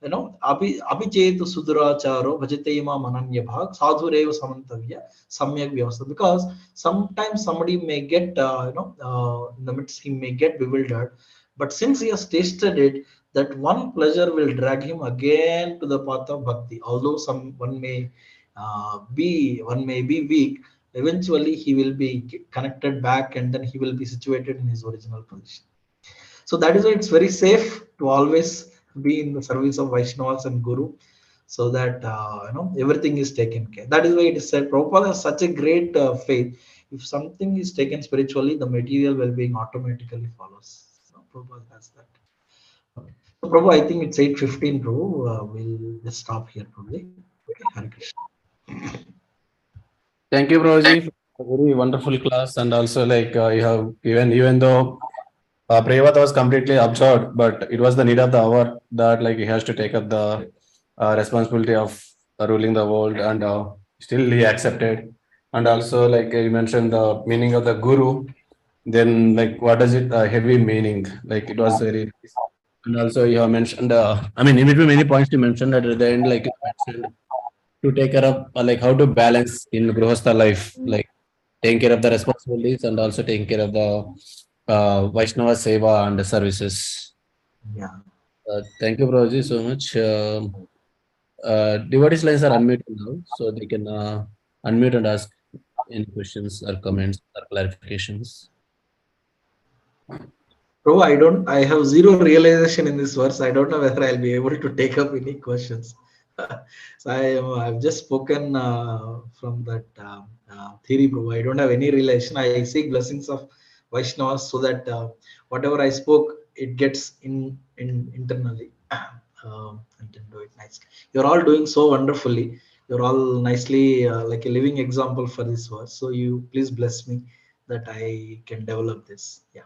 Speaker 3: Abhichetu suduracharo bhajatema mananya bhag sadhureva samantavya samyak vyavastha. Because sometimes somebody may get, in the midst he may get bewildered, but since he has tasted it, that one pleasure will drag him again to the path of bhakti. Although one may be weak, eventually he will be connected back and then he will be situated in his original position. So that is why it's very safe to always be in the service of Vaishnavas and Guru, so that everything is taken care. That is why it is said Prabhupada has such a great faith. If something is taken spiritually, the material well-being automatically follows. So Prabhupada has that. Okay. So Prabhu, I think it's 8:15, Prabhu. We'll just stop here probably. Okay, Hare Krishna.
Speaker 2: Thank you, Prabhuji, for a very wonderful class. And also, like you have even though Priyavata was completely absorbed, but it was the need of the hour that like he has to take up the responsibility of ruling the world, and still he accepted. And also, like you mentioned, the meaning of the guru. Then, like, what does it heavy meaning? Like, it was very. And also, you have mentioned. I mean, in between many points you mentioned that at the end, like you mentioned, to take care of like how to balance in Grihastha life, like taking care of the responsibilities and also taking care of the Vaishnava Seva and the services.
Speaker 3: Yeah.
Speaker 2: Thank you, Prabhuji, so much. Devotees lines are unmuted now, so they can unmute and ask any questions or comments or clarifications.
Speaker 3: Bro, I have zero realization in this verse. I don't know whether I'll be able to take up any questions. So I've just spoken from that theory, Prabhu. I don't have any relation. I seek blessings of Vaishnavas so that whatever I spoke, it gets in internally. And then do it nicely. You're all doing so wonderfully. You're all nicely like a living example for this verse. So you please bless me that I can develop this. Yeah.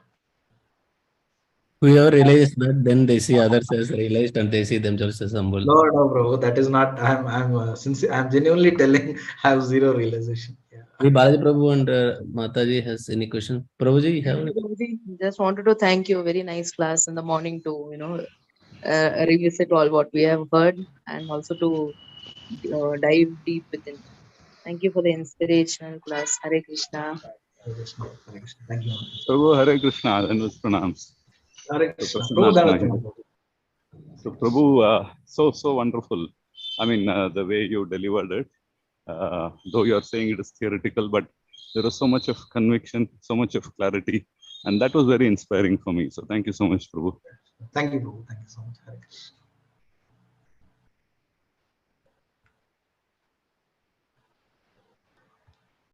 Speaker 2: Whoever realizes that, then they see others as realized and they see themselves as humble.
Speaker 3: No, no, bro. That is not. I'm genuinely telling. I have zero realization. Yeah.
Speaker 2: Balaji Prabhu and Mataji has any question? Prabhuji, you have any?
Speaker 5: Prabhuji, just wanted to thank you. Very nice class in the morning to revisit all what we have heard and also to dive deep within. Thank you for the inspirational class. Hare Krishna.
Speaker 3: Hare Krishna, Hare Krishna. Thank you.
Speaker 6: Prabhu, Hare Krishna, and was pronounced.
Speaker 3: Hare
Speaker 6: So,
Speaker 3: Krishna.
Speaker 6: Prasanna
Speaker 3: Prabhu,
Speaker 6: Krishna here. So Prabhu, so wonderful. I mean, the way you delivered it, though you are saying it is theoretical, but there was so much of conviction, so much of clarity, and that was very inspiring for me. So thank you so much, Prabhu.
Speaker 3: Thank you, Prabhu. Thank you so much. Hare Krishna.